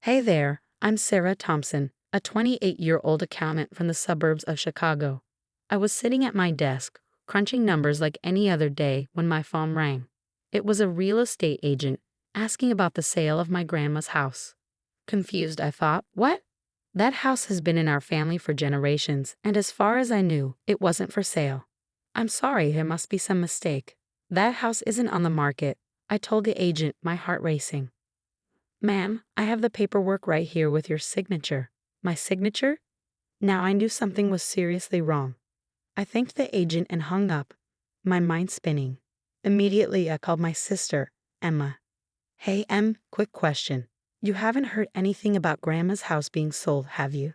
Hey there, I'm Sarah Thompson, a 28-year-old accountant from the suburbs of Chicago. I was sitting at my desk, crunching numbers like any other day when my phone rang. It was a real estate agent asking about the sale of my grandma's house. Confused, I thought, what? That house has been in our family for generations, and as far as I knew, it wasn't for sale. I'm sorry, there must be some mistake. That house isn't on the market, I told the agent, my heart racing. Ma'am, I have the paperwork right here with your signature. My signature? Now I knew something was seriously wrong. I thanked the agent and hung up, my mind spinning. Immediately I called my sister, Emma. Hey, Em, quick question. You haven't heard anything about Grandma's house being sold, have you?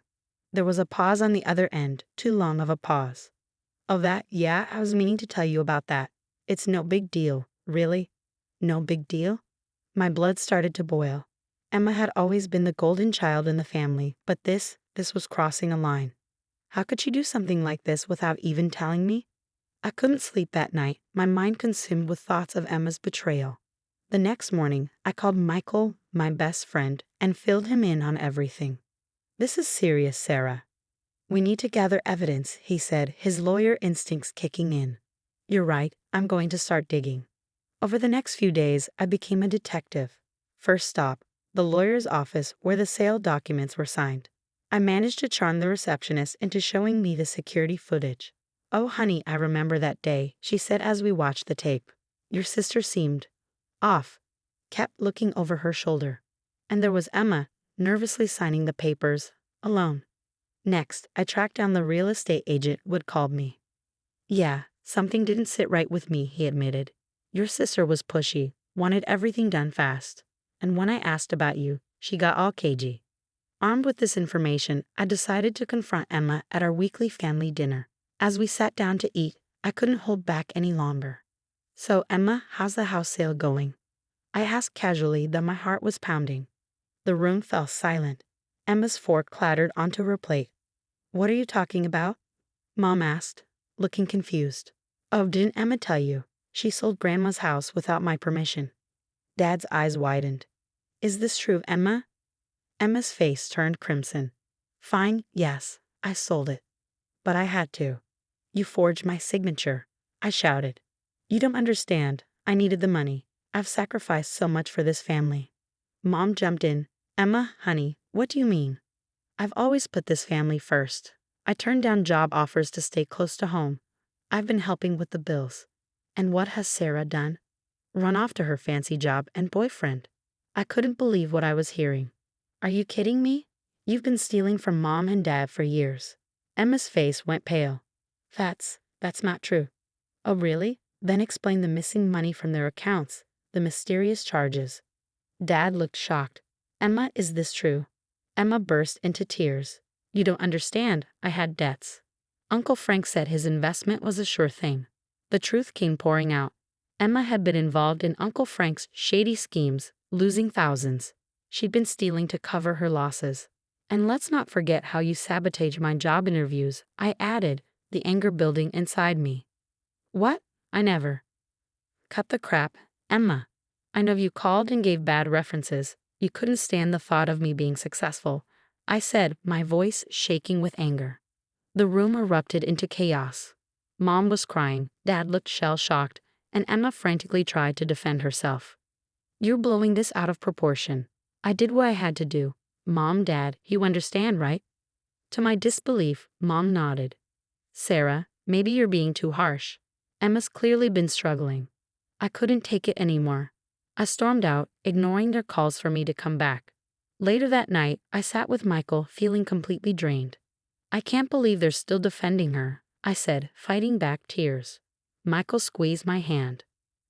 There was a pause on the other end, too long of a pause. Oh, that, yeah, I was meaning to tell you about that. It's no big deal, really? No big deal? My blood started to boil. Emma had always been the golden child in the family, but this was crossing a line. How could she do something like this without even telling me? I couldn't sleep that night, my mind consumed with thoughts of Emma's betrayal. The next morning, I called Michael, my best friend, and filled him in on everything. This is serious, Sarah. We need to gather evidence, he said, his lawyer instincts kicking in. You're right, I'm going to start digging. Over the next few days, I became a detective. First stop, the lawyer's office where the sale documents were signed. I managed to charm the receptionist into showing me the security footage. Oh, honey, I remember that day, she said as we watched the tape. Your sister seemed off, kept looking over her shoulder. And there was Emma, nervously signing the papers, alone. Next, I tracked down the real estate agent who had called me. Yeah, something didn't sit right with me, he admitted. Your sister was pushy, wanted everything done fast. And when I asked about you, she got all cagey. Armed with this information, I decided to confront Emma at our weekly family dinner. As we sat down to eat, I couldn't hold back any longer. So, Emma, how's the house sale going? I asked casually, though my heart was pounding. The room fell silent. Emma's fork clattered onto her plate. What are you talking about? Mom asked, looking confused. Oh, didn't Emma tell you? She sold Grandma's house without my permission. Dad's eyes widened. Is this true, Emma? Emma's face turned crimson. Fine, yes, I sold it. But I had to. You forged my signature, I shouted. You don't understand. I needed the money. I've sacrificed so much for this family. Mom jumped in. Emma, honey, what do you mean? I've always put this family first. I turned down job offers to stay close to home. I've been helping with the bills. And what has Sarah done? Run off to her fancy job and boyfriend. I couldn't believe what I was hearing. Are you kidding me? You've been stealing from Mom and Dad for years. Emma's face went pale. That's not true. Oh, really? Then explain the missing money from their accounts, the mysterious charges. Dad looked shocked. Emma, is this true? Emma burst into tears. You don't understand. I had debts. Uncle Frank said his investment was a sure thing. The truth came pouring out. Emma had been involved in Uncle Frank's shady schemes, losing thousands. She'd been stealing to cover her losses. And let's not forget how you sabotaged my job interviews, I added, the anger building inside me. What? I never. Cut the crap, Emma. I know you called and gave bad references. You couldn't stand the thought of me being successful, I said, my voice shaking with anger. The room erupted into chaos. Mom was crying, Dad looked shell-shocked, and Emma frantically tried to defend herself. You're blowing this out of proportion. I did what I had to do. Mom, Dad, you understand, right? To my disbelief, Mom nodded. Sarah, maybe you're being too harsh. Emma's clearly been struggling. I couldn't take it anymore. I stormed out, ignoring their calls for me to come back. Later that night, I sat with Michael, feeling completely drained. I can't believe they're still defending her, I said, fighting back tears. Michael squeezed my hand.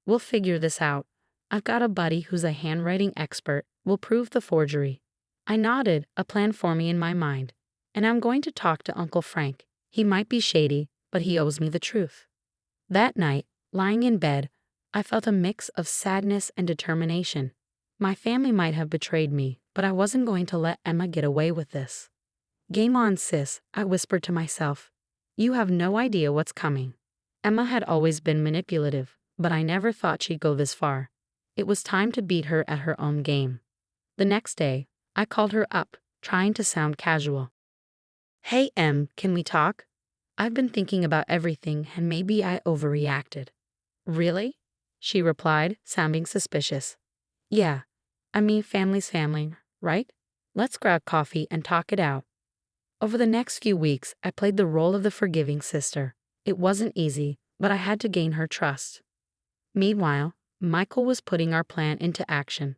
We'll figure this out. I've got a buddy who's a handwriting expert. We'll prove the forgery. I nodded, a plan forming in my mind. And I'm going to talk to Uncle Frank. He might be shady, but he owes me the truth. That night, lying in bed, I felt a mix of sadness and determination. My family might have betrayed me, but I wasn't going to let Emma get away with this. Game on, sis, I whispered to myself. You have no idea what's coming. Emma had always been manipulative, but I never thought she'd go this far. It was time to beat her at her own game. The next day, I called her up, trying to sound casual. Hey, Em, can we talk? I've been thinking about everything and maybe I overreacted. Really? She replied, sounding suspicious. Yeah, I mean, family's family, right? Let's grab coffee and talk it out. Over the next few weeks, I played the role of the forgiving sister. It wasn't easy, but I had to gain her trust. Meanwhile, Michael was putting our plan into action.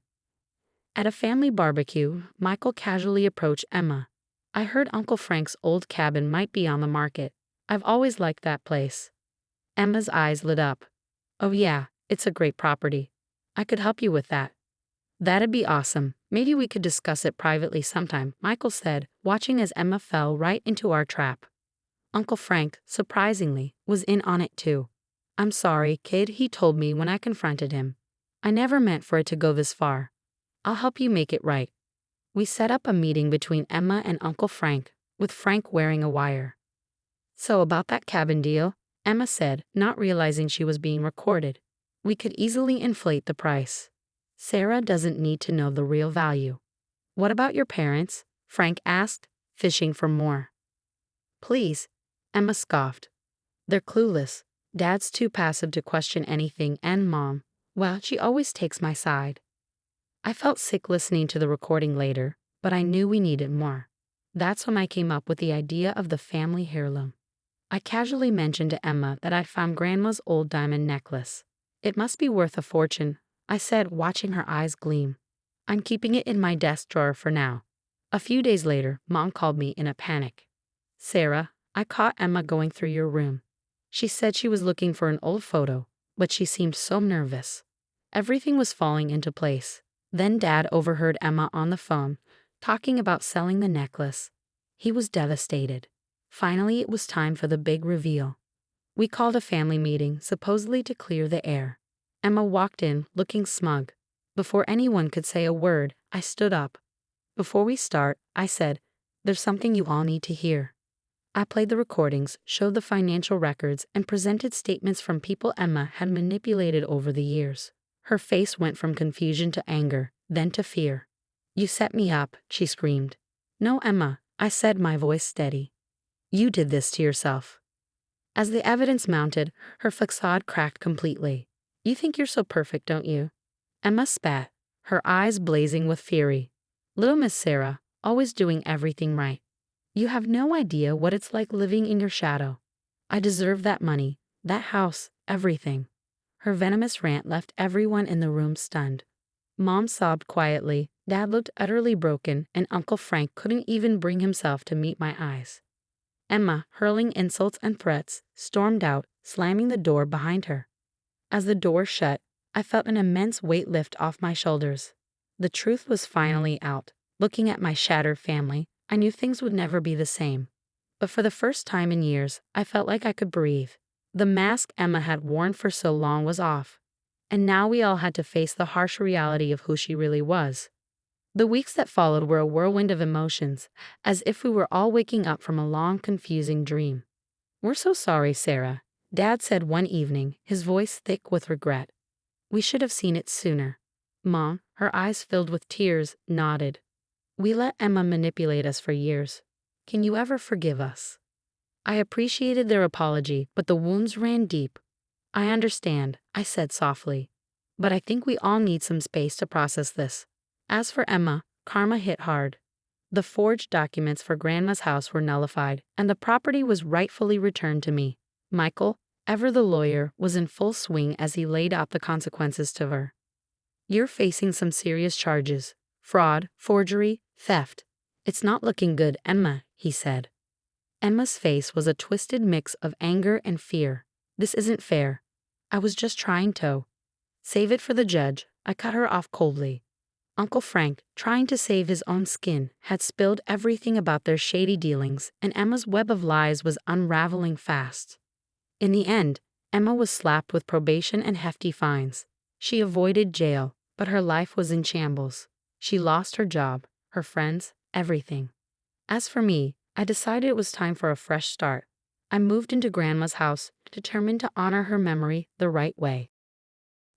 At a family barbecue, Michael casually approached Emma. I heard Uncle Frank's old cabin might be on the market. I've always liked that place. Emma's eyes lit up. Oh yeah, it's a great property. I could help you with that. That'd be awesome. Maybe we could discuss it privately sometime, Michael said, watching as Emma fell right into our trap. Uncle Frank, surprisingly, was in on it too. I'm sorry, kid, he told me when I confronted him. I never meant for it to go this far. I'll help you make it right. We set up a meeting between Emma and Uncle Frank, with Frank wearing a wire. So about that cabin deal, Emma said, not realizing she was being recorded. We could easily inflate the price. Sarah doesn't need to know the real value. What about your parents? Frank asked, fishing for more. Please, Emma scoffed. They're clueless. Dad's too passive to question anything, and Mom, well, she always takes my side. I felt sick listening to the recording later, but I knew we needed more. That's when I came up with the idea of the family heirloom. I casually mentioned to Emma that I'd found Grandma's old diamond necklace. It must be worth a fortune, I said, watching her eyes gleam. I'm keeping it in my desk drawer for now. A few days later, Mom called me in a panic. Sarah, I caught Emma going through your room. She said she was looking for an old photo, but she seemed so nervous. Everything was falling into place. Then Dad overheard Emma on the phone, talking about selling the necklace. He was devastated. Finally, it was time for the big reveal. We called a family meeting, supposedly to clear the air. Emma walked in, looking smug. Before anyone could say a word, I stood up. Before we start, I said, there's something you all need to hear. I played the recordings, showed the financial records, and presented statements from people Emma had manipulated over the years. Her face went from confusion to anger, then to fear. You set me up, she screamed. No, Emma, I said, my voice steady. You did this to yourself. As the evidence mounted, her facade cracked completely. You think you're so perfect, don't you? Emma spat, her eyes blazing with fury. Little Miss Sarah, always doing everything right. You have no idea what it's like living in your shadow. I deserve that money, that house, everything. Her venomous rant left everyone in the room stunned. Mom sobbed quietly, Dad looked utterly broken, and Uncle Frank couldn't even bring himself to meet my eyes. Emma, hurling insults and threats, stormed out, slamming the door behind her. As the door shut, I felt an immense weight lift off my shoulders. The truth was finally out. Looking at my shattered family, I knew things would never be the same. But for the first time in years, I felt like I could breathe. The mask Emma had worn for so long was off. And now we all had to face the harsh reality of who she really was. The weeks that followed were a whirlwind of emotions, as if we were all waking up from a long, confusing dream. We're so sorry, Sarah, Dad said one evening, his voice thick with regret. We should have seen it sooner. Mom, her eyes filled with tears, nodded. We let Emma manipulate us for years. Can you ever forgive us? I appreciated their apology, but the wounds ran deep. I understand, I said softly. But I think we all need some space to process this. As for Emma, karma hit hard. The forged documents for Grandma's house were nullified, and the property was rightfully returned to me. Michael, ever the lawyer, was in full swing as he laid out the consequences to her. You're facing some serious charges. Fraud, forgery, theft. It's not looking good, Emma, he said. Emma's face was a twisted mix of anger and fear. This isn't fair. I was just trying to. Save it for the judge, I cut her off coldly. Uncle Frank, trying to save his own skin, had spilled everything about their shady dealings, and Emma's web of lies was unraveling fast. In the end, Emma was slapped with probation and hefty fines. She avoided jail, but her life was in shambles. She lost her job, her friends, everything. As for me, I decided it was time for a fresh start. I moved into Grandma's house, determined to honor her memory the right way.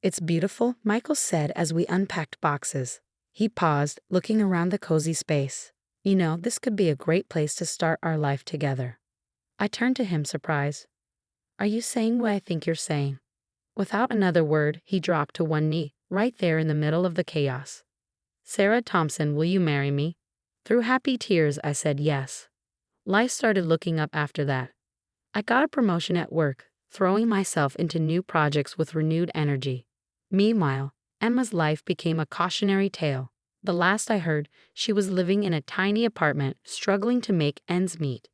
It's beautiful, Michael said as we unpacked boxes. He paused, looking around the cozy space. You know, this could be a great place to start our life together. I turned to him, surprised. Are you saying what I think you're saying? Without another word, he dropped to one knee, right there in the middle of the chaos. Sarah Thompson, will you marry me? Through happy tears, I said yes. Life started looking up after that. I got a promotion at work, throwing myself into new projects with renewed energy. Meanwhile, Emma's life became a cautionary tale. The last I heard, she was living in a tiny apartment, struggling to make ends meet.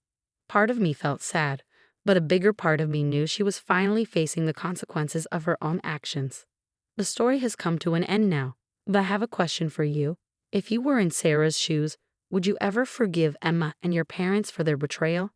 Part of me felt sad, but a bigger part of me knew she was finally facing the consequences of her own actions. The story has come to an end now, but I have a question for you. If you were in Sarah's shoes, would you ever forgive Emma and your parents for their betrayal?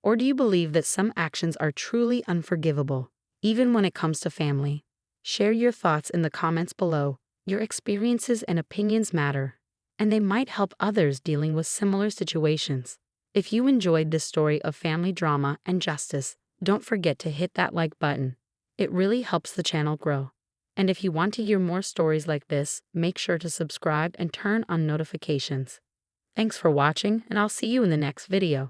Or do you believe that some actions are truly unforgivable, even when it comes to family? Share your thoughts in the comments below. Your experiences and opinions matter, and they might help others dealing with similar situations. If you enjoyed this story of family drama and justice, don't forget to hit that like button. It really helps the channel grow. And if you want to hear more stories like this, make sure to subscribe and turn on notifications. Thanks for watching, and I'll see you in the next video.